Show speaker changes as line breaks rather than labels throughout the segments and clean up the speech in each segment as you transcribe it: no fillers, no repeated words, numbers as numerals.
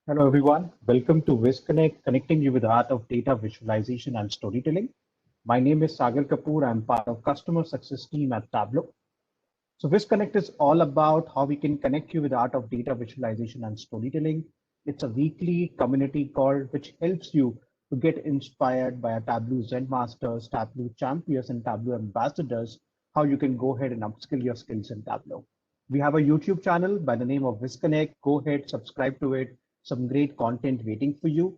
Hello, everyone. Welcome to VizConnect, connecting you with the art of data visualization and storytelling. My name is Sagar Kapoor. I'm part of customer success team at Tableau. So VizConnect is all about how we can connect you with the art of data visualization and storytelling. It's a weekly community call which helps you to get inspired by our Tableau Zen Masters, Tableau champions, and Tableau ambassadors, how you can go ahead and upskill your skills in Tableau. We have a YouTube channel by the name of VizConnect. Go ahead, subscribe to it. Some great content waiting for you.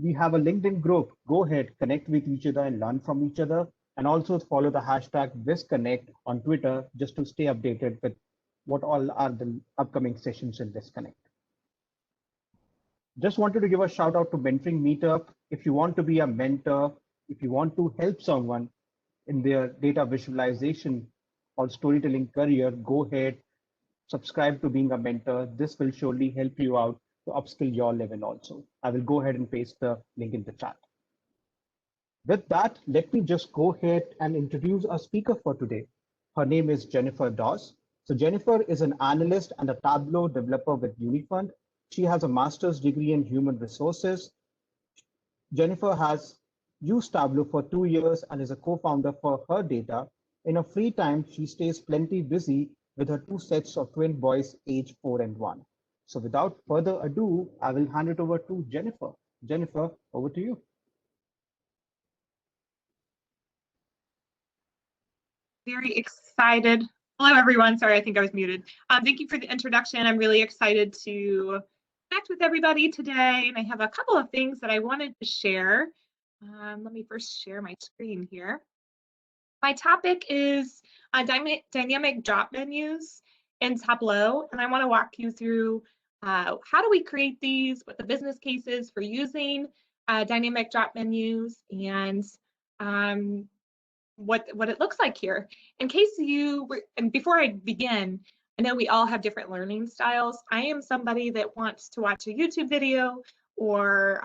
We have a LinkedIn group. Go ahead, connect with each other and learn from each other. And also follow the hashtag VizConnect on Twitter just to stay updated with what all are the upcoming sessions in VizConnect. Just wanted to give a shout out to Mentoring Meetup. If you want to be a mentor, if you want to help someone in their data visualization or storytelling career, go ahead, subscribe to being a mentor. This will surely help you out to upskill your level also. I will go ahead and paste the link in the chat. With that, let me just go ahead and introduce our speaker for today. Her name is Jennifer Dawes. So Jennifer is an analyst and a Tableau developer with Unifund. She has a master's degree in human resources. Jennifer has used Tableau for 2 years and is a co-founder for herdata. In her free time, she stays plenty busy with her 2 sets of twin boys, age 4 and 1. So without further ado, I will hand it over to Jennifer. Jennifer, over to you.
Very excited. Hello, everyone. Sorry, I think I was muted. Thank you for the introduction. I'm really excited to connect with everybody today, and I have a couple of things that I wanted to share. Let me first share my screen here. My topic is dynamic drop menus in Tableau, and I want to walk you through how do we create these, what the business case is for using dynamic drop menus, and what it looks like here. In case and before I begin, I know we all have different learning styles. I am somebody that wants to watch a YouTube video or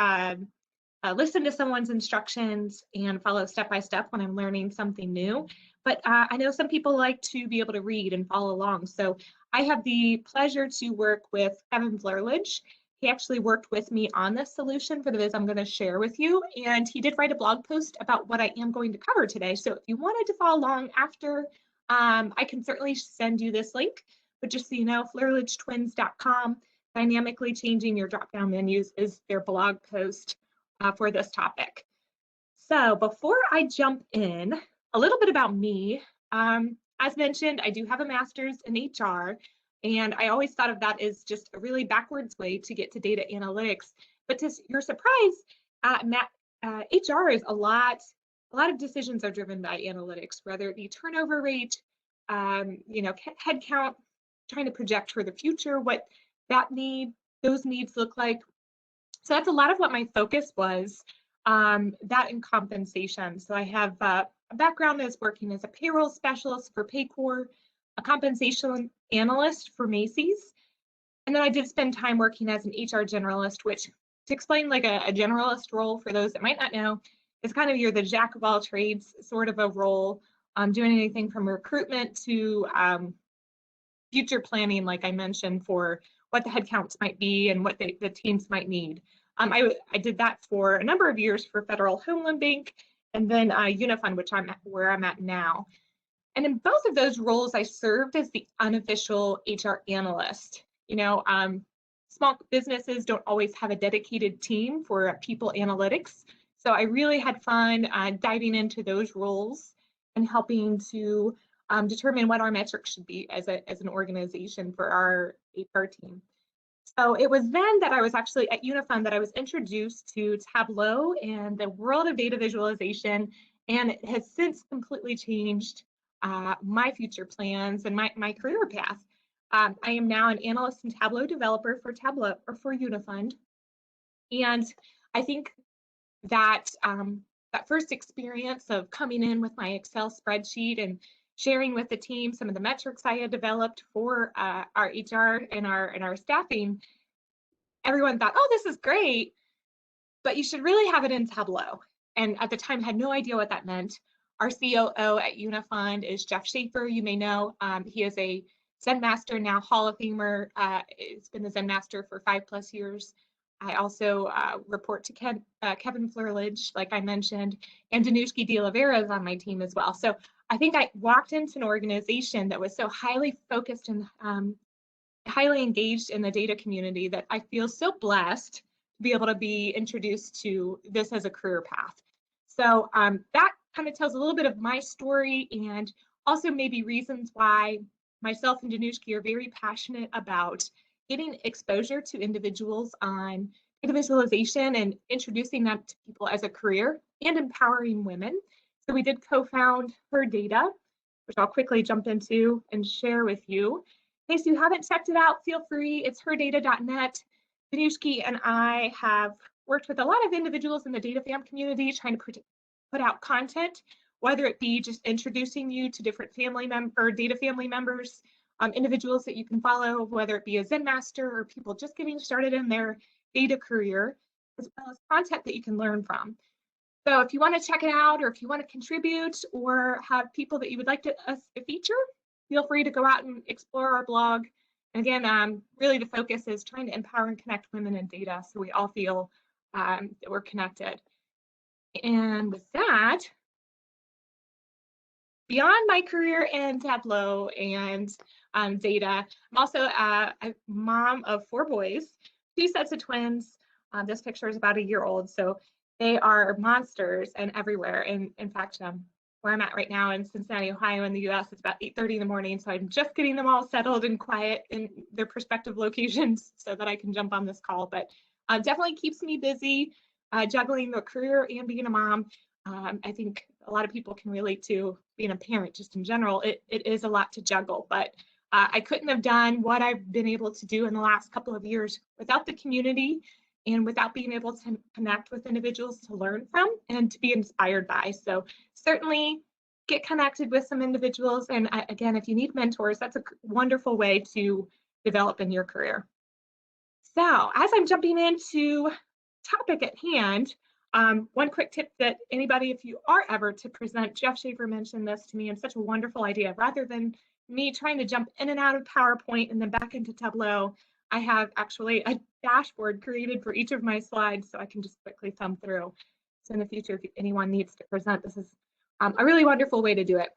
listen to someone's instructions and follow step by step when I'm learning something new. But I know some people like to be able to read and follow along. So I have the pleasure to work with Kevin Flerledge. He actually worked with me on this solution for the viz I'm going to share with you, and he did write a blog post about what I am going to cover today. So if you wanted to follow along after, I can certainly send you this link. But just so you know, flerledgetwins.com, dynamically changing your drop-down menus is their blog post for this topic. So before I jump in, a little bit about me. As mentioned, I do have a master's in HR. And I always thought of that as just a really backwards way to get to data analytics. But to your surprise, HR is a lot of decisions are driven by analytics, whether it be turnover rate, headcount, trying to project for the future, what those needs look like. So that's a lot of what my focus was, that and compensation. So I have a background as working as a payroll specialist for Paycor, a compensation analyst for Macy's. And then I did spend time working as an HR generalist, which, to explain like a generalist role for those that might not know, is kind of you're the jack of all trades sort of a role, doing anything from recruitment to future planning, like I mentioned, for what the headcounts might be and what the teams might need. I did that for a number of years for Federal Home Loan Bank, and then Unifund, where I'm at now. And in both of those roles, I served as the unofficial HR analyst. Small businesses don't always have a dedicated team for people analytics. So I really had fun diving into those roles and helping to determine what our metrics should be as an organization for our HR team. So it was then that I was actually at Unifund that I was introduced to Tableau and the world of data visualization, and it has since completely changed my future plans and my career path. I am now an analyst and Tableau developer for Tableau or for Unifund, and I think that that first experience of coming in with my Excel spreadsheet and sharing with the team some of the metrics I had developed for our HR and our staffing, everyone thought, "Oh, this is great, but you should really have it in Tableau." And at the time, had no idea what that meant. Our COO at Unifund is Jeff Schaefer. You may know he is a Zen Master, now Hall of Famer. He's been the Zen Master for 5+ years. I also report to Kevin Flurlage, like I mentioned, and Danushki De Oliveira is on my team as well. So I think I walked into an organization that was so highly focused and highly engaged in the data community that I feel so blessed to be able to be introduced to this as a career path. So that kind of tells a little bit of my story, and also maybe reasons why myself and Danushki are very passionate about getting exposure to individuals on data visualization and introducing that to people as a career and empowering women. So we did co-found herdata, which I'll quickly jump into and share with you. In case you haven't checked it out, feel free. It's herdata.net. Danushki and I have worked with a lot of individuals in the data fam community trying to put out content, whether it be just introducing you to different data family members, individuals that you can follow, whether it be a Zen master or people just getting started in their data career, as well as content that you can learn from. So if you want to check it out, or if you want to contribute or have people that you would like us to feature, feel free to go out and explore our blog. And again, really the focus is trying to empower and connect women in data so we all feel that we're connected. And with that, beyond my career in Tableau and data, I'm also a mom of 4 boys, 2 sets of twins. This picture is about a year old, so they are monsters and everywhere. And in fact, where I'm at right now in Cincinnati, Ohio, in the US, it's about 8:30 in the morning. So I'm just getting them all settled and quiet in their prospective locations so that I can jump on this call. But definitely keeps me busy, juggling the career and being a mom. I think a lot of people can relate to being a parent just in general. It is a lot to juggle, but I couldn't have done what I've been able to do in the last couple of years without the community and without being able to connect with individuals to learn from and to be inspired by. So certainly get connected with some individuals. And again, if you need mentors, that's a wonderful way to develop in your career. So as I'm jumping into topic at hand, one quick tip that anybody, if you are ever to present, Jeff Schaefer mentioned this to me, and such a wonderful idea. Rather than me trying to jump in and out of PowerPoint and then back into Tableau, I have actually a dashboard created for each of my slides so I can just quickly thumb through. So in the future, if anyone needs to present, this is a really wonderful way to do it.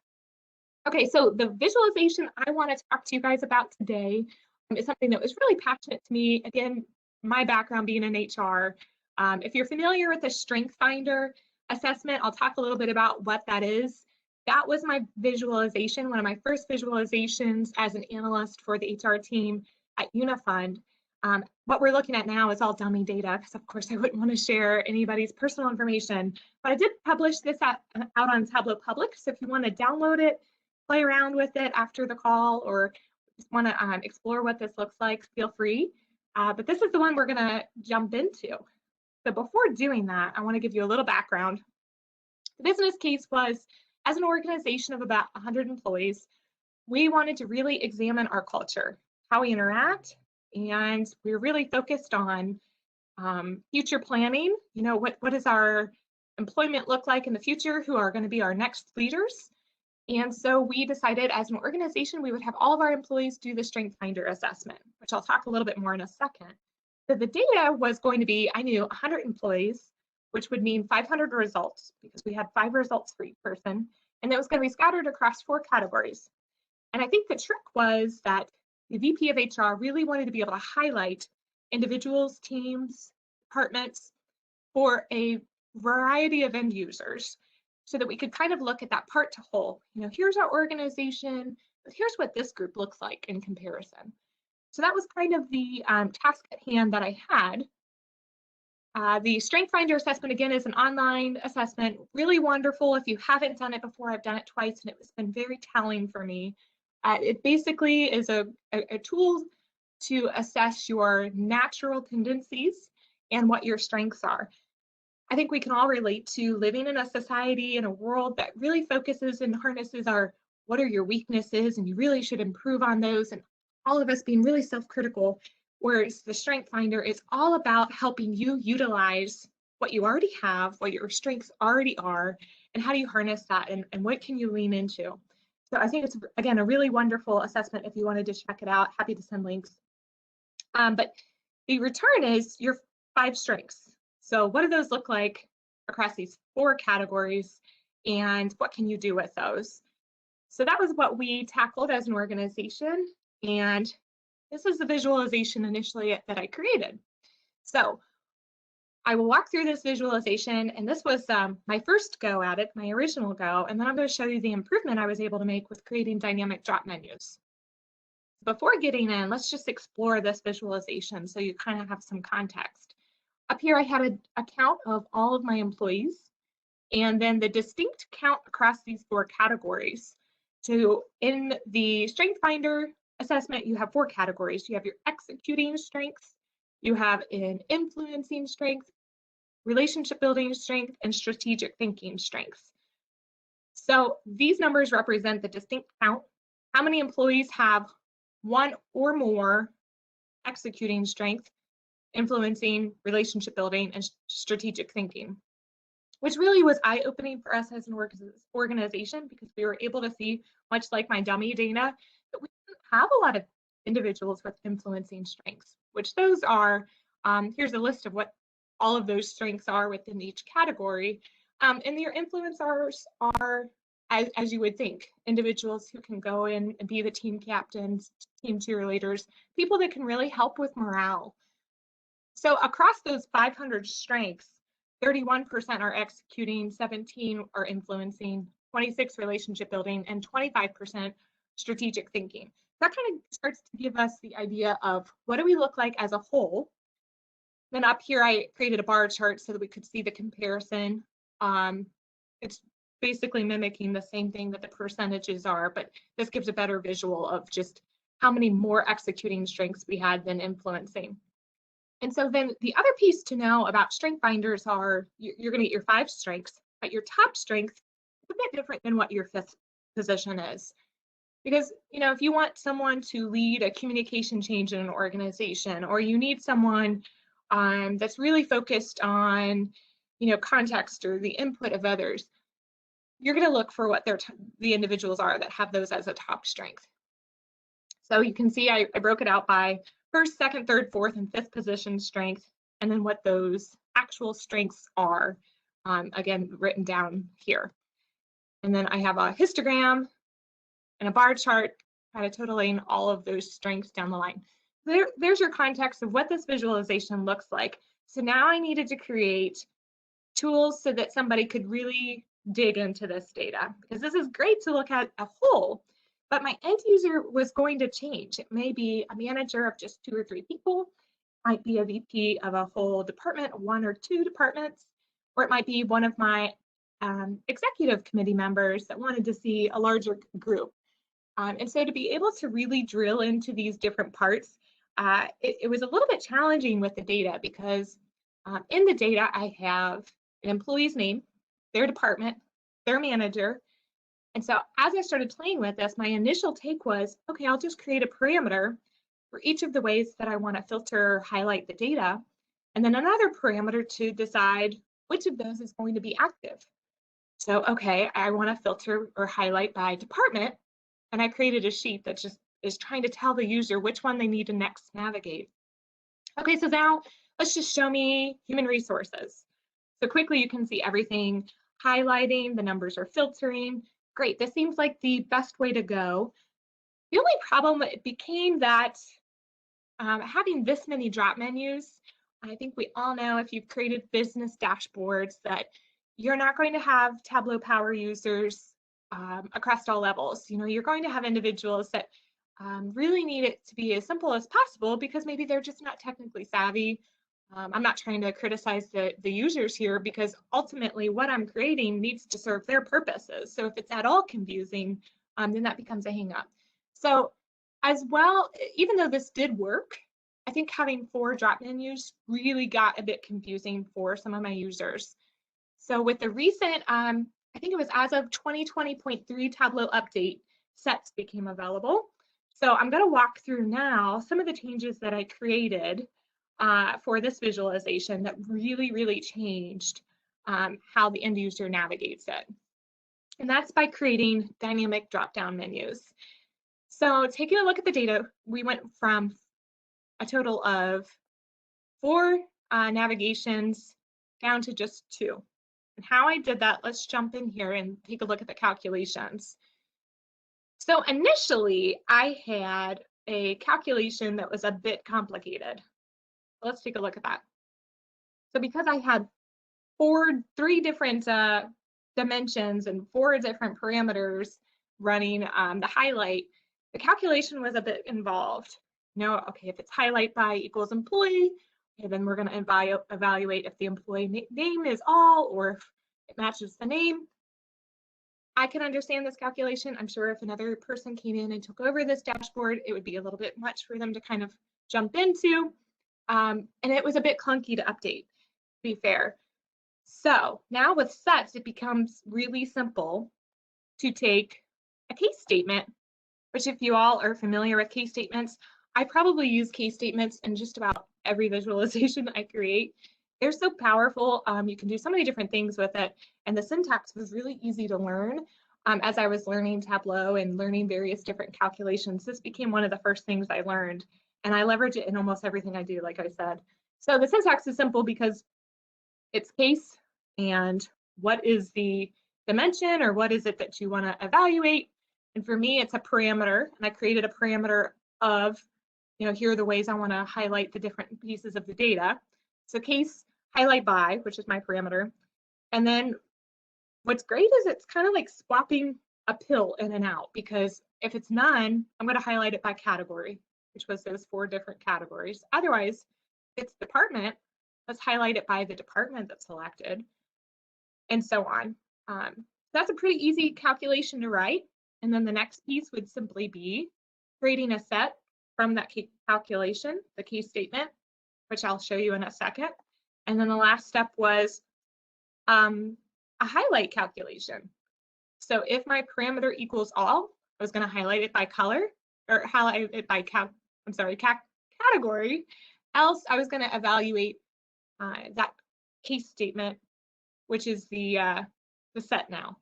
Okay, so the visualization I want to talk to you guys about today is something that was really passionate to me. Again, my background being in HR. If you're familiar with the Strength Finder assessment, I'll talk a little bit about what that is. That was my visualization, one of my first visualizations as an analyst for the HR team at Unifund. What we're looking at now is all dummy data, because of course I wouldn't want to share anybody's personal information, but I did publish this out on Tableau Public. So if you want to download it, play around with it after the call, or just want to explore what this looks like, feel free. But this is the one we're going to jump into. So before doing that, I want to give you a little background. The business case was, as an organization of about 100 employees, we wanted to really examine our culture, how we interact, and we're really focused on future planning. You know, what does our employment look like in the future? Who are going to be our next leaders? And so we decided as an organization, we would have all of our employees do the Strength Finder assessment, which I'll talk a little bit more in a second. So the data was going to be, I knew 100 employees, which would mean 500 results, because we had 5 results for each person, and it was going to be scattered across 4 categories. And I think the trick was that the VP of HR really wanted to be able to highlight individuals, teams, departments for a variety of end users, so that we could kind of look at that part to whole. You know, here's our organization, but here's what this group looks like in comparison. So that was kind of the task at hand that I had. The Strength Finder assessment, again, is an online assessment, really wonderful. If you haven't done it before, I've done it twice, and it's been very telling for me. It basically is a tool to assess your natural tendencies and what your strengths are. I think we can all relate to living in a society, in a world that really focuses and harnesses what are your weaknesses, and you really should improve on those, and all of us being really self-critical, whereas the Strength Finder is all about helping you utilize what you already have, what your strengths already are, and how do you harness that, and what can you lean into. So I think it's, again, a really wonderful assessment. If you wanted to check it out, happy to send links. But the return is your 5 strengths. So what do those look like across these 4 categories, and what can you do with those? So that was what we tackled as an organization, and this is the visualization initially that I created. So I will walk through this visualization, and this was my first go at it, my original go, and then I'm going to show you the improvement I was able to make with creating dynamic drop menus. Before getting in, let's just explore this visualization so you kind of have some context. Up here, I had a count of all of my employees, and then the distinct count across these 4 categories. So in the Strength Finder assessment, you have 4 categories. You have your executing strengths, you have an influencing strength, relationship building strength, and strategic thinking strengths. So these numbers represent the distinct count. How many employees have 1 or more executing strength, influencing, relationship building, and strategic thinking, which really was eye-opening for us as an organization, because we were able to see, much like my dummy data, that we didn't have a lot of individuals with influencing strengths, which those are, here's a list of what all of those strengths are within each category. And your influencers are, as you would think, individuals who can go in and be the team captains, team cheerleaders, people that can really help with morale. So across those 500 strengths, 31% are executing, 17 are influencing, 26 relationship building, and 25% strategic thinking. That kind of starts to give us the idea of what do we look like as a whole. Then up here, I created a bar chart so that we could see the comparison. It's basically mimicking the same thing that the percentages are, but this gives a better visual of just how many more executing strengths we had than influencing. And so then the other piece to know about strength finders are you're going to get your 5 strengths, but your top strength is a bit different than what your 5th position is. Because, you know, if you want someone to lead a communication change in an organization, or you need someone that's really focused on, you know, context or the input of others, you're going to look for what the individuals are that have those as a top strength. So you can see I broke it out by 1st, 2nd, 3rd, 4th, and 5th position strength, and then what those actual strengths are, again, written down here. And then I have a histogram and a bar chart kind of totaling all of those strengths down the line. There's your context of what this visualization looks like. So now I needed to create tools so that somebody could really dig into this data, because this is great to look at a whole, but my end user was going to change. It may be a manager of just 2 or 3 people, might be a VP of a whole department, 1 or 2 departments, or it might be one of my executive committee members that wanted to see a larger group. And so to be able to really drill into these different parts, it was a little bit challenging with the data, because in the data I have an employee's name, their department, their manager. And so as I started playing with this, my initial take was, okay, I'll just create a parameter for each of the ways that I want to filter or highlight the data, and then another parameter to decide which of those is going to be active. So, okay, I want to filter or highlight by department, and I created a sheet that just is trying to tell the user which one they need to next navigate. Okay, so now let's just show me human resources. So quickly you can see everything highlighting, the numbers are filtering. Great, this seems like the best way to go. The only problem became that having this many drop menus, I think we all know, if you've created business dashboards, that you're not going to have Tableau power users across all levels. You know, you're going to have individuals that really need it to be as simple as possible, because maybe they're just not technically savvy. I'm not trying to criticize the users here, because ultimately what I'm creating needs to serve their purposes. So if it's at all confusing, then that becomes a hang up. So as well, even though this did work, I think having 4 drop menus really got a bit confusing for some of my users. So with the recent, I think it was as of 2020.3 Tableau update, sets became available. So I'm going to walk through now some of the changes that I created for this visualization that really changed how the end user navigates it. And that's by creating dynamic drop-down menus. So taking a look at the data, we went from a total of 4 navigations down to just 2. And how I did that, let's jump in here and take a look at the calculations. So initially, I had a calculation that was a bit complicated. Let's take a look at that. So because I had 3 different dimensions and 4 different parameters running the highlight, the calculation was a bit involved. Okay, if it's highlight by equals employee, okay, then we're going to evaluate if the employee name is all or if it matches the name. I can understand this calculation. I'm sure if another person came in and took over this dashboard, it would be a little bit much for them to kind of jump into. And it was a bit clunky to update, to be fair. So now with sets, it becomes really simple to take a case statement, which if you all are familiar with case statements, I probably use case statements in just about every visualization I create. They're so powerful. You can do so many different things with it. And the syntax was really easy to learn. As I was learning Tableau and learning various different calculations, this became one of the first things I learned. And I leverage it in almost everything I do, like I said. So the syntax is simple because it's case and what is the dimension or what is it that you want to evaluate. And for me, it's a parameter. And I created a parameter of, here are the ways I want to highlight the different pieces of the data. So case highlight by, which is my parameter. And then what's great is it's kind of like swapping a pill in and out, because if it's none, I'm going to highlight it by category, which was those 4 different categories. Otherwise, if it's department, let's highlight it by the department that's selected, and so on. That's a pretty easy calculation to write. And then the next piece would simply be creating a set from that calculation, the case statement, which I'll show you in a second. And then the last step was a highlight calculation. So if my parameter equals all, I was going to highlight it by color, or highlight it by category. Else, I was going to evaluate that case statement, which is the set now.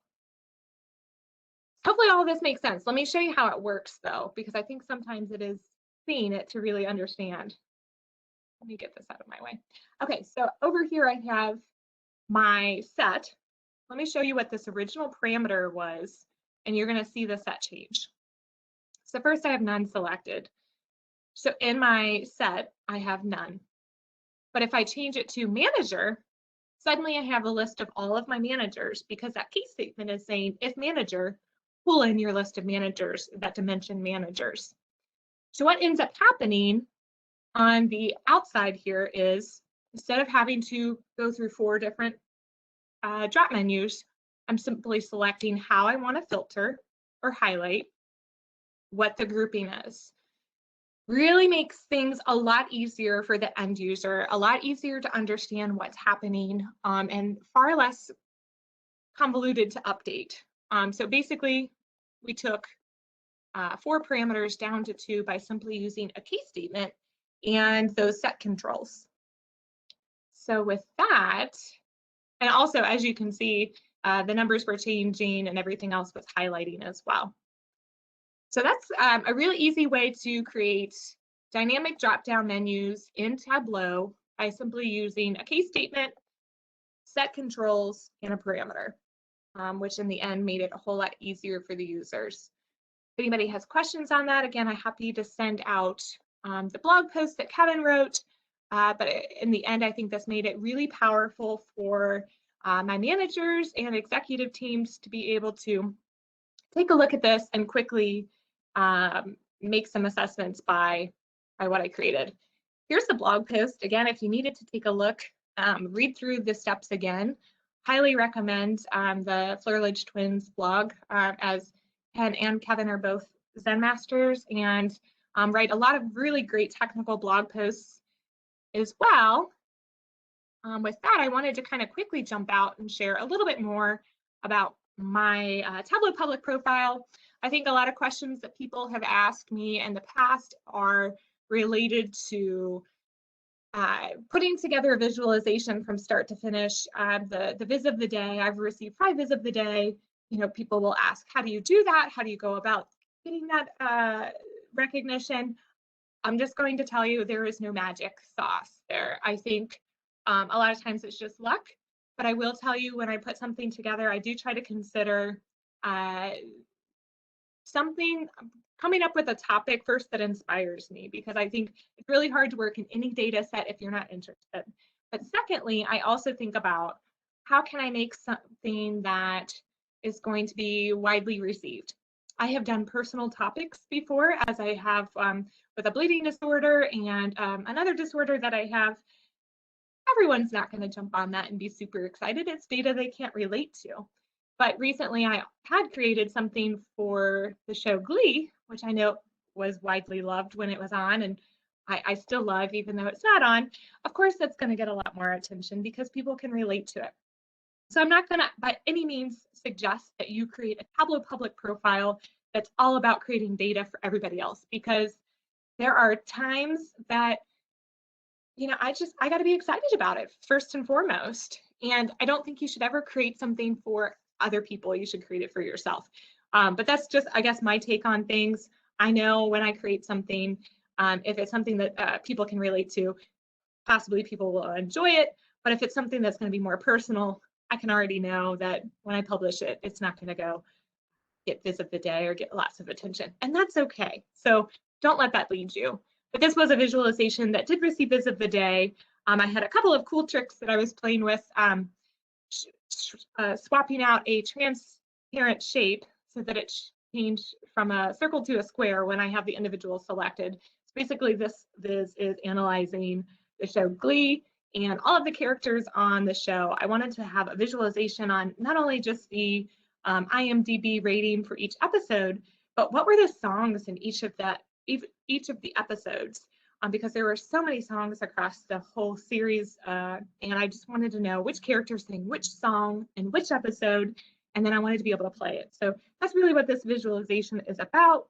Hopefully all of this makes sense. Let me show you how it works though, because I think sometimes it is seeing it to really understand. Let me get this out of my way. Okay, so over here I have my set. Let me show you what this original parameter was, and you're going to see the set change. So first I have none selected. So in my set, I have none. But if I change it to manager, suddenly I have a list of all of my managers, because that case statement is saying if manager, pull in your list of managers that dimension managers. So what ends up happening on the outside here is, instead of having to go through 4 different drop menus, I'm simply selecting how I want to filter or highlight, what the grouping is. Really makes things a lot easier for the end user, a lot easier to understand what's happening, and far less convoluted to update. So basically, we took 4 parameters down to 2 by simply using a case statement and those set controls. So with that, and also, as you can see, the numbers were changing and everything else was highlighting as well. So that's a really easy way to create dynamic drop-down menus in Tableau by simply using a case statement, set controls, and a parameter, which in the end made it a whole lot easier for the users. If anybody has questions on that, again, I'm happy to send out the blog post that Kevin wrote. But in the end, I think this made it really powerful for my managers and executive teams to be able to take a look at this and quickly make some assessments by what I created. Here's the blog post. Again, if you needed to take a look, read through the steps again, highly recommend the Flurridge Twins blog, as Ken and Kevin are both Zen masters and write a lot of really great technical blog posts as well. With that, I wanted to kind of quickly jump out and share a little bit more about my Tableau public profile. I think a lot of questions that people have asked me in the past are related to putting together a visualization from start to finish. The viz of the day, I've received 5 viz of the day. People will ask, how do you do that? How do you go about getting that recognition? I'm just going to tell you, there is no magic sauce there. I think A lot of times it's just luck, but I will tell you when I put something together, I do try to consider something, coming up with a topic first that inspires me, because I think it's really hard to work in any data set if you're not interested. But secondly, I also think about how can I make something that is going to be widely received. I have done personal topics before, as I have with a bleeding disorder and another disorder that I have. Everyone's not going to jump on that and be super excited. It's data they can't relate to. But recently I had created something for the show Glee, which I know was widely loved when it was on, and I still love even though it's not on. Of course, that's going to get a lot more attention because people can relate to it. So I'm not going to by any means suggest that you create a Tableau public profile that's all about creating data for everybody else, because there are times that I got to be excited about it first and foremost. And I don't think you should ever create something for other people. You should create it for yourself. But that's just, I guess, my take on things. I know when I create something, if it's something that people can relate to, possibly people will enjoy it. But if it's something that's going to be more personal, I can already know that when I publish it, it's not going to go get Viz of the Day or get lots of attention. And that's okay. So don't let that lead you. But this was a visualization that did receive Viz of the Day. I had a couple of cool tricks that I was playing with, swapping out a transparent shape so that it changed from a circle to a square when I have the individual selected. So basically, this Viz is analyzing the show Glee and all of the characters on the show. I wanted to have a visualization on not only just the IMDb rating for each episode, but what were the songs in each of the episodes, because there were so many songs across the whole series, and I just wanted to know which character sang which song in which episode, and then I wanted to be able to play it. So that's really what this visualization is about.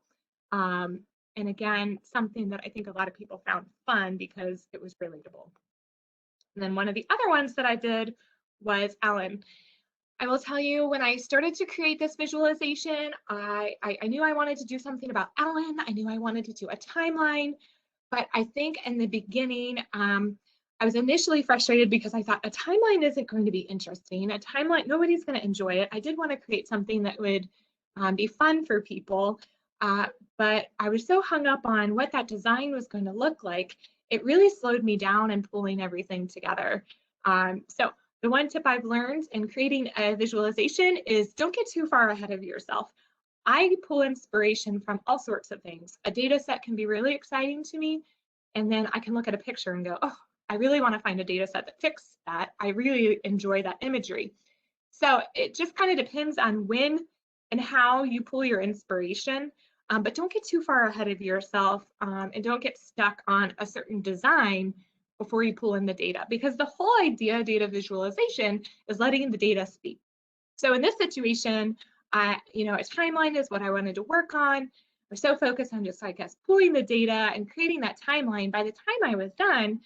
And again, something that I think a lot of people found fun because it was relatable. And then one of the other ones that I did was Ellen. I will tell you, when I started to create this visualization, I knew I wanted to do something about Ellen. I knew I wanted to do a timeline, but I think in the beginning, I was initially frustrated because I thought a timeline isn't going to be interesting. A timeline, nobody's going to enjoy it. I did want to create something that would be fun for people, but I was so hung up on what that design was going to look like, it really slowed me down in pulling everything together. So the one tip I've learned in creating a visualization is don't get too far ahead of yourself. I pull inspiration from all sorts of things. A data set can be really exciting to me, and then I can look at a picture and go, oh, I really want to find a data set that fits that. I really enjoy that imagery. So it just kind of depends on when and how you pull your inspiration, but don't get too far ahead of yourself, and don't get stuck on a certain design before you pull in the data, because the whole idea of data visualization is letting the data speak. So in this situation, a timeline is what I wanted to work on. I was so focused on just, I guess, pulling the data and creating that timeline. By the time I was done,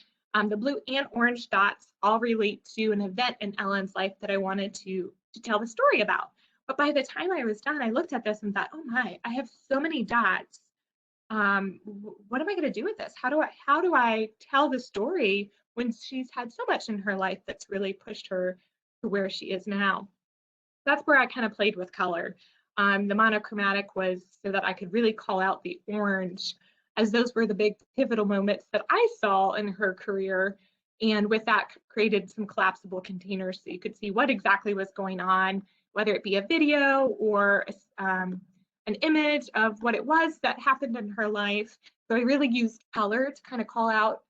the blue and orange dots all relate to an event in Ellen's life that I wanted to tell the story about. But by the time I was done, I looked at this and thought, oh my, I have so many dots. What am I going to do with this? How do I tell the story when she's had so much in her life that's really pushed her to where she is now? That's where I kind of played with color. The monochromatic was so that I could really call out the orange, as those were the big pivotal moments that I saw in her career. And with that, created some collapsible containers so you could see what exactly was going on, whether it be a video or an image of what it was that happened in her life. So I really used color to kind of call out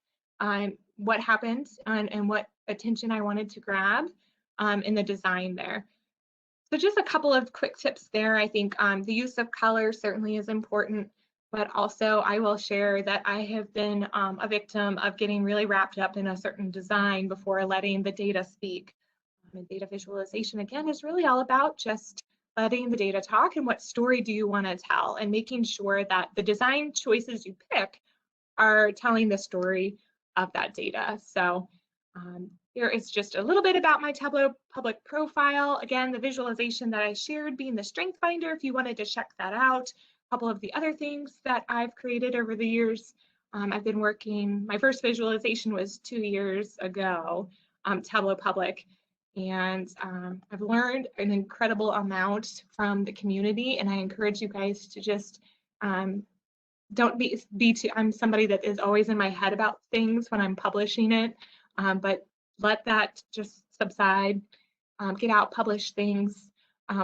what happened and what attention I wanted to grab in the design there. So just a couple of quick tips there. I think the use of color certainly is important, but also I will share that I have been a victim of getting really wrapped up in a certain design before letting the data speak. And data visualization, again, is really all about just letting the data talk and what story do you want to tell, and making sure that the design choices you pick are telling the story of that data. So here is just a little bit about my Tableau public profile. Again, the visualization that I shared being the strength finder, if you wanted to check that out. A couple of the other things that I've created over the years. I've been working, my first visualization was 2 years ago. Tableau Public. And I've learned an incredible amount from the community, and I encourage you guys to just don't be too, I'm somebody that is always in my head about things when I'm publishing it, but let that just subside. Get out, publish things,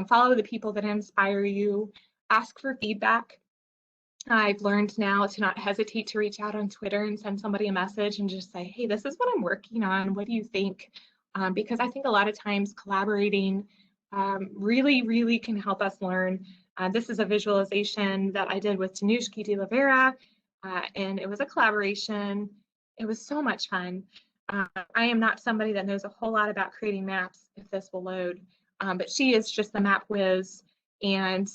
follow the people that inspire you, ask for feedback. I've learned now to not hesitate to reach out on Twitter and send somebody a message and just say, hey, this is what I'm working on. What do you think? Because I think a lot of times collaborating really, really can help us learn. This is a visualization that I did with Danushki de la Vera, and it was a collaboration. It was so much fun. I am not somebody that knows a whole lot about creating maps, if this will load, but she is just the map whiz, and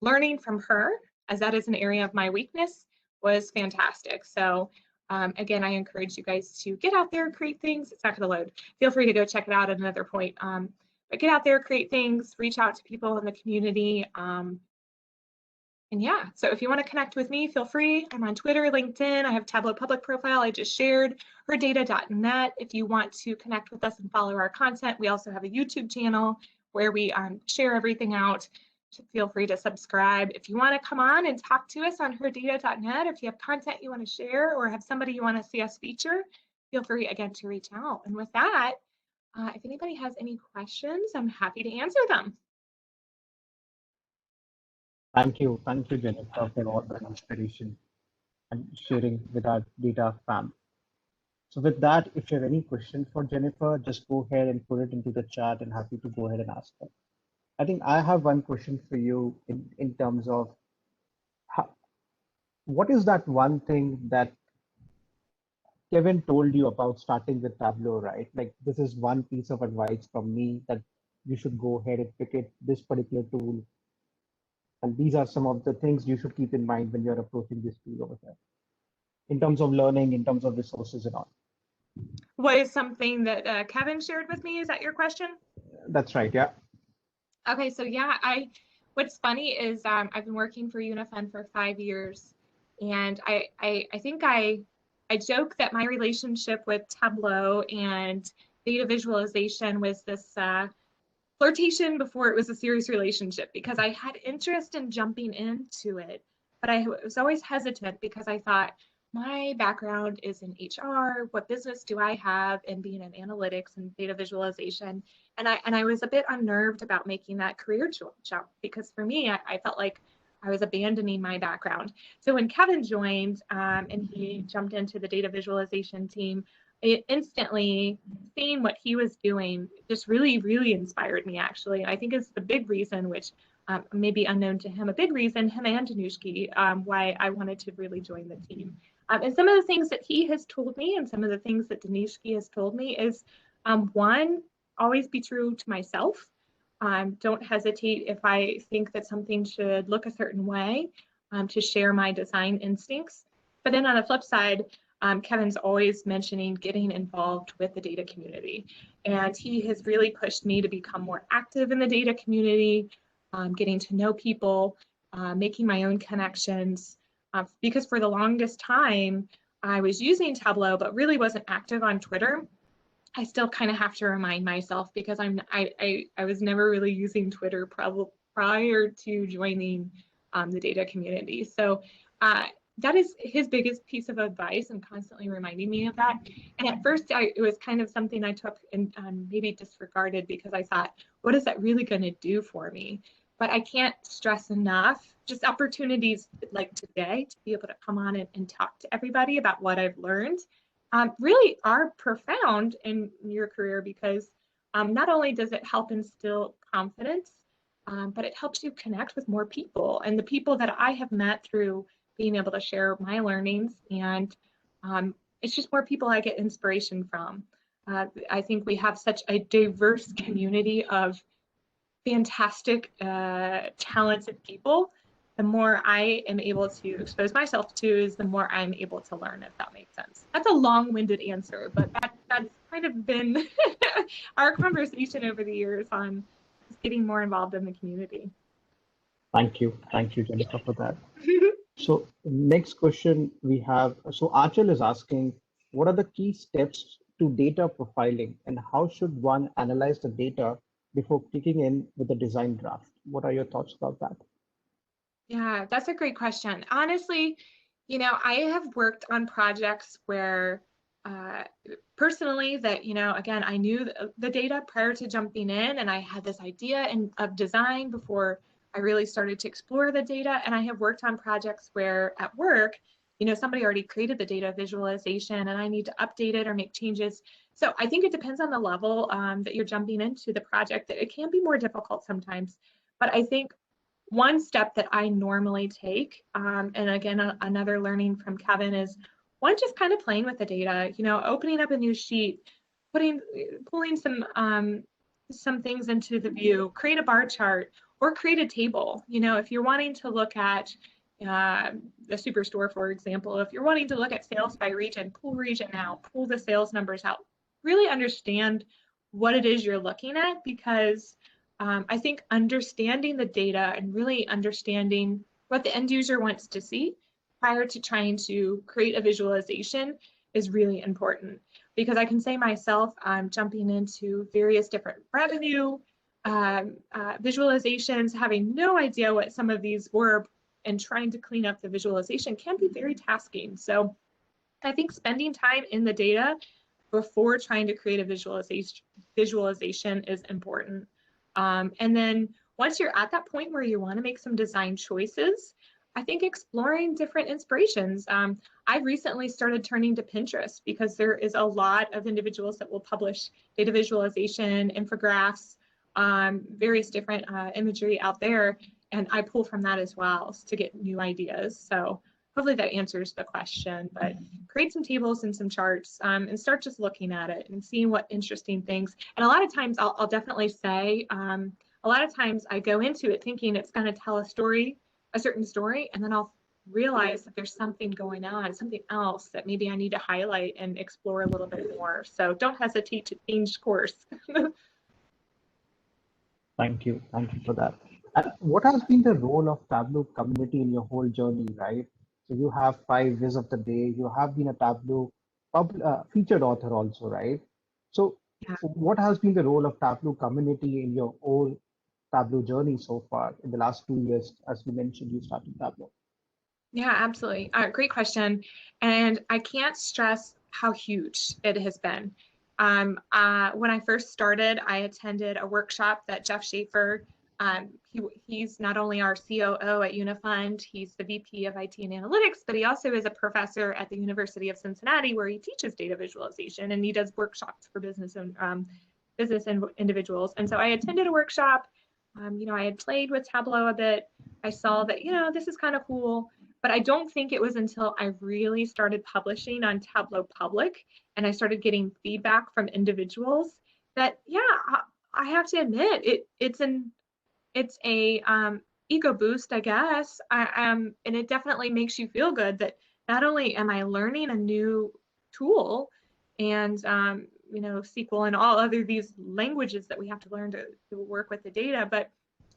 learning from her, as that is an area of my weakness, was fantastic. So again, I encourage you guys to get out there, create things. It's not going to load. Feel free to go check it out at another point. But get out there, create things, reach out to people in the community. And yeah, so if you want to connect with me, feel free. I'm on Twitter, LinkedIn. I have Tableau public profile I just shared, herdata.net. If you want to connect with us and follow our content, we also have a YouTube channel where we share everything out. So feel free to subscribe. If you want to come on and talk to us on herdata.net, if you have content you want to share or have somebody you want to see us feature, feel free again to reach out. And with that, if anybody has any questions, I'm happy to answer them.
Thank you, Jennifer, for all the inspiration and sharing with our data fam. So with that, if you have any questions for Jennifer, just go ahead and put it into the chat and happy to go ahead and ask her. I think I have one question for you in terms of what is that one thing that Kevin told you about starting with Tableau, right? Like this is one piece of advice from me that you should go ahead and pick it, this particular tool. And these are some of the things you should keep in mind when you're approaching this tool over here, in terms of learning, in terms of resources and all.
What is something that Kevin shared with me? Is that your question?
That's right, yeah.
Okay, so yeah, what's funny is I've been working for Unifund for 5 years, and I think I joke that my relationship with Tableau and data visualization was this flirtation before it was a serious relationship, because I had interest in jumping into it, but I was always hesitant because I thought, my background is in HR. What business do I have in being in analytics and data visualization? And I was a bit unnerved about making that career jump, because for me, I felt like I was abandoning my background. So when Kevin joined and he jumped into the data visualization team, it instantly, seeing what he was doing just really, really inspired me, actually. I think it's the big reason, which may be unknown to him, a big reason, him and Danushki, why I wanted to really join the team. And some of the things that he has told me and some of the things that Danushki has told me is, one, always be true to myself. Don't hesitate if I think that something should look a certain way, to share my design instincts. But then on the flip side, Kevin's always mentioning getting involved with the data community. And he has really pushed me to become more active in the data community, getting to know people, making my own connections. Because for the longest time, I was using Tableau, but really wasn't active on Twitter. I still kind of have to remind myself, because I was never really using Twitter prior to joining the data community. So that is his biggest piece of advice, and constantly reminding me of that. And at first, it was kind of something I took and maybe disregarded, because I thought, what is that really going to do for me? But I can't stress enough, just opportunities like today to be able to come on and talk to everybody about what I've learned really are profound in your career, because not only does it help instill confidence, but it helps you connect with more people, and the people that I have met through being able to share my learnings. And it's just more people I get inspiration from. I think we have such a diverse community of fantastic, talented people. The more I am able to expose myself to, is the more I'm able to learn, if that makes sense. That's a long-winded answer, but that's kind of been our conversation over the years on getting more involved in the community.
Thank you, Jennifer, for that. So next question we have, so Achal is asking, what are the key steps to data profiling, and how should one analyze the data before clicking in with a design draft? What are your thoughts about that?
Yeah, that's a great question. Honestly, I have worked on projects where uh, personally that, again, I knew the data prior to jumping in, and I had this idea of design before I really started to explore the data. And I have worked on projects where at work, somebody already created the data visualization and I need to update it or make changes. So I think it depends on the level that you're jumping into the project, that it can be more difficult sometimes. But I think one step that I normally take, and again, another learning from Kevin, is one, just kind of playing with the data, opening up a new sheet, pulling some things into the view, create a bar chart or create a table. If you're wanting to look at the superstore, for example, if you're wanting to look at sales by region, pull region out, pull the sales numbers out, really understand what it is you're looking at, because I think understanding the data and really understanding what the end user wants to see prior to trying to create a visualization is really important. Because I can say myself, I'm jumping into various different revenue visualizations, having no idea what some of these were, and trying to clean up the visualization can be very tasking. So I think spending time in the data before trying to create a visualization is important. And then once you're at that point where you want to make some design choices, I think exploring different inspirations. I recently started turning to Pinterest because there is a lot of individuals that will publish data visualization, infographics, various different imagery out there. And I pull from that as well to get new ideas. So hopefully that answers the question, but create some tables and some charts and start just looking at it and seeing what interesting things. And a lot of times I'll definitely say, a lot of times I go into it thinking it's going to tell a story, a certain story, and then I'll realize that there's something going on, something else that maybe I need to highlight and explore a little bit more. So don't hesitate to change course.
Thank you. Thank you for that. And what has been the role of Tableau community in your whole journey, right? So you have 5 Viz of the day. You have been a Tableau featured author also, right? So
Yeah.
what has been the role of Tableau community in your whole Tableau journey so far in the last 2 years? As you mentioned, you started Tableau.
Yeah, absolutely. Great question. And I can't stress how huge it has been. When I first started, I attended a workshop that Jeff Schaefer, he's not only our COO at Unifund, he's the VP of IT and Analytics, but he also is a professor at the University of Cincinnati where he teaches data visualization and he does workshops for business and individuals. And so I attended a workshop. I had played with Tableau a bit. I saw that, this is kind of cool. But I don't think it was until I really started publishing on Tableau Public and I started getting feedback from individuals that, yeah, I have to admit, it's a ego boost, I guess. And it definitely makes you feel good that not only am I learning a new tool and SQL and all other these languages that we have to learn to work with the data, but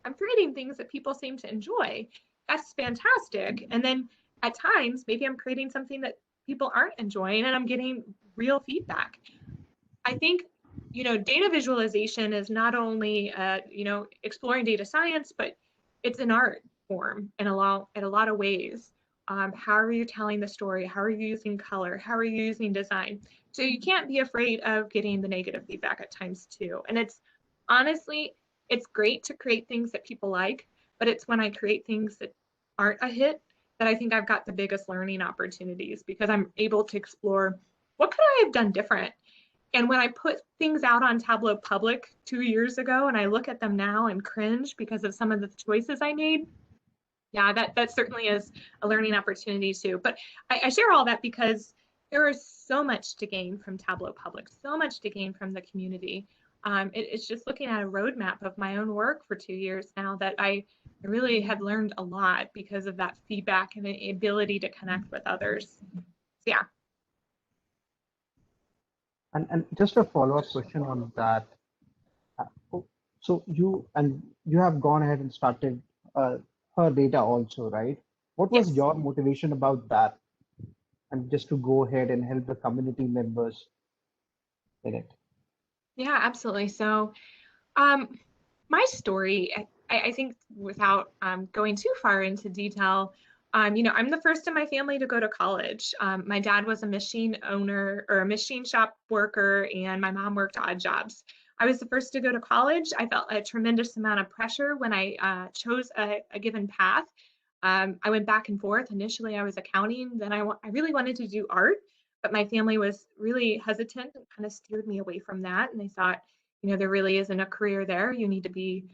I'm creating things that people seem to enjoy. That's fantastic. And then at times, maybe I'm creating something that people aren't enjoying and I'm getting real feedback. I think, data visualization is not only, exploring data science, but it's an art form in a lot of ways. How are you telling the story? How are you using color? How are you using design? So you can't be afraid of getting the negative feedback at times too. And honestly, it's great to create things that people like, but it's when I create things that aren't a hit that I think I've got the biggest learning opportunities, because I'm able to explore what could I have done different. And when I put things out on Tableau Public 2 years ago and I look at them now and cringe because of some of the choices I made, yeah, that certainly is a learning opportunity too. But I share all that because there is so much to gain from Tableau Public, so much to gain from the community. It's just looking at a roadmap of my own work for 2 years now that I really have learned a lot because of that feedback and the ability to connect with others. So, yeah.
And just a follow-up question on that. So you have gone ahead and started her data also, right? What was
Yes.
your motivation about that? And just to go ahead and help the community members. in it.
Yeah, absolutely. So my story, I think without going too far into detail, I'm the first in my family to go to college. My dad was a machine owner or a machine shop worker, and my mom worked odd jobs. I was the first to go to college. I felt a tremendous amount of pressure when I chose a given path. I went back and forth. Initially, I was accounting. Then I really wanted to do art, but my family was really hesitant and kind of steered me away from that. And they thought, there really isn't a career there. You need to be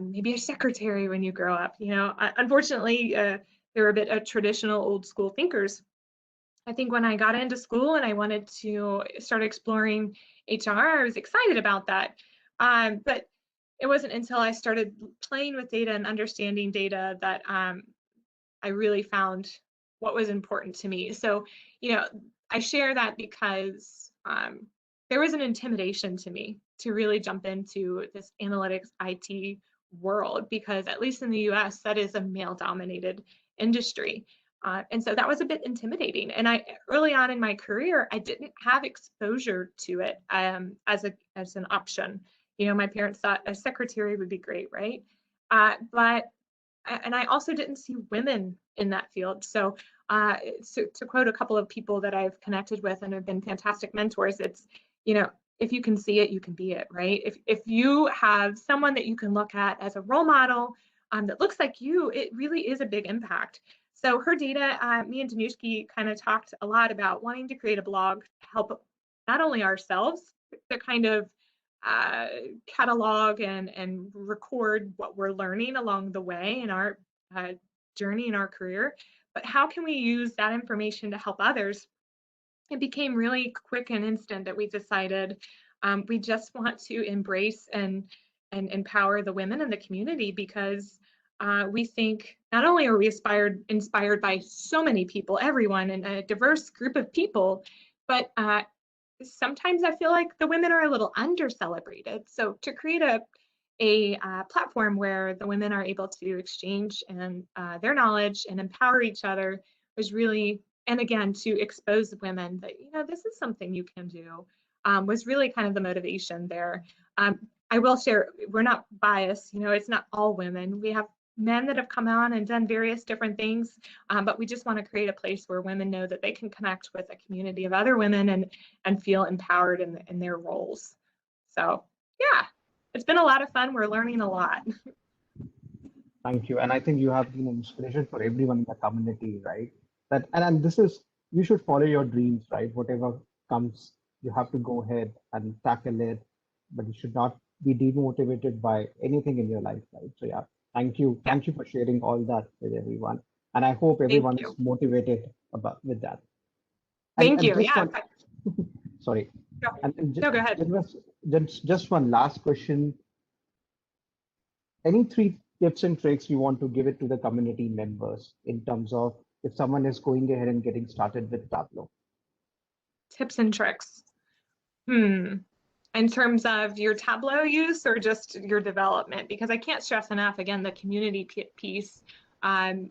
maybe a secretary when you grow up. Unfortunately, they were a bit of traditional old school thinkers. I think when I got into school and I wanted to start exploring HR, I was excited about that. But it wasn't until I started playing with data and understanding data that I really found what was important to me. So, I share that because there was an intimidation to me to really jump into this analytics IT world, because at least in the US, that is a male dominated industry. And so that was a bit intimidating. And early on in my career, I didn't have exposure to it as an option. My parents thought a secretary would be great, right? And I also didn't see women in that field. So, to quote a couple of people that I've connected with and have been fantastic mentors, it's, if you can see it, you can be it, right? If you have someone that you can look at as a role model that looks like you, it really is a big impact. So herdata, me and Danushki kind of talked a lot about wanting to create a blog to help not only ourselves, but kind of catalog and record what we're learning along the way in our journey in our career, but how can we use that information to help others? It became really quick and instant that we decided we just want to embrace and empower the women in the community, because we think not only are we inspired by so many people, everyone, and a diverse group of people, but sometimes I feel like the women are a little under celebrated. So to create a platform where the women are able to exchange and their knowledge and empower each other was really, and again, to expose women that, this is something you can do, was really kind of the motivation there. I will share, we're not biased, it's not all women. We have men that have come on and done various different things, but we just want to create a place where women know that they can connect with a community of other women and feel empowered in their roles. So yeah, it's been a lot of fun. We're learning a lot.
Thank you. And I think you have been an inspiration for everyone in the community, right? And this is, you should follow your dreams, right? Whatever comes, you have to go ahead and tackle it, but you should not be demotivated by anything in your life, right? So yeah, thank you.
Yeah.
Thank you for sharing all that with everyone. And I hope everyone is motivated with that.
Thank you.
Just
Yeah.
sorry.
No, go ahead.
Just one last question. Any 3 tips and tricks you want to give it to the community members in terms of if someone is going ahead and getting started with Tableau?
Tips and tricks. In terms of your Tableau use or just your development? Because I can't stress enough, again, the community piece. And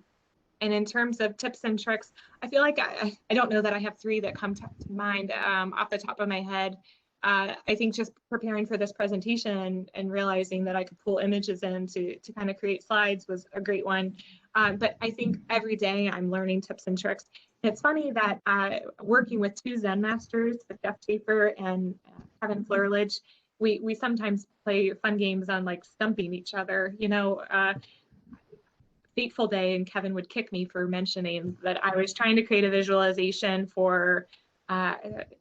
in terms of tips and tricks, I feel like I don't know that I have 3 that come to mind off the top of my head. I think just preparing for this presentation and realizing that I could pull images in to kind of create slides was a great one. But I think every day I'm learning tips and tricks. And it's funny that working with 2 Zen masters, with Jeff Schaefer and Kevin Flerledge, we sometimes play fun games on like stumping each other, fateful day, and Kevin would kick me for mentioning that I was trying to create a visualization for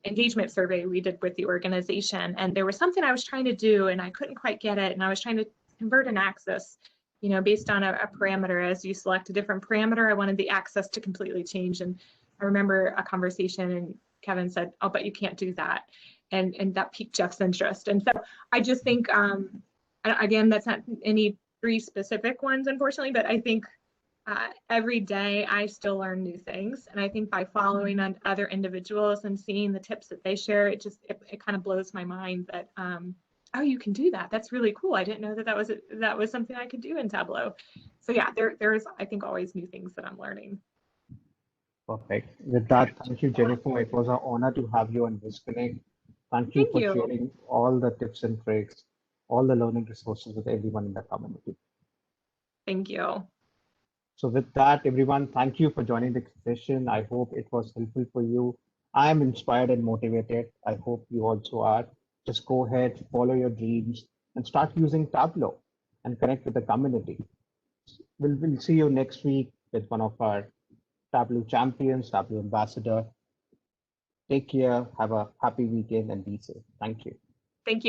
engagement survey we did with the organization, and there was something I was trying to do and I couldn't quite get it, and I was trying to convert an axis, based on a parameter. As you select a different parameter, I wanted the axis to completely change. And I remember a conversation and Kevin said, "Oh, but you can't do that," and that piqued Jeff's interest. And so I just think, again, that's not any 3 specific ones, unfortunately, but I think every day I still learn new things. And I think by following on other individuals and seeing the tips that they share, it kind of blows my mind that, oh, you can do that. That's really cool. I didn't know that was something I could do in Tableau. So yeah, there is, I think, always new things that I'm learning.
Perfect. With that, thank you, Jennifer. It was an honor to have you on VizConnect. Thank you
Thank
for
you.
sharing all the tips and tricks, all the learning resources with everyone in the community.
Thank you.
So with that, everyone, thank you for joining the session. I hope it was helpful for you. I am inspired and motivated. I hope you also are. Just go ahead, follow your dreams, and start using Tableau and connect with the community. We'll see you next week with one of our Tableau champions, Tableau ambassador. Take care, have a happy weekend, and be safe. Thank you.
Thank you.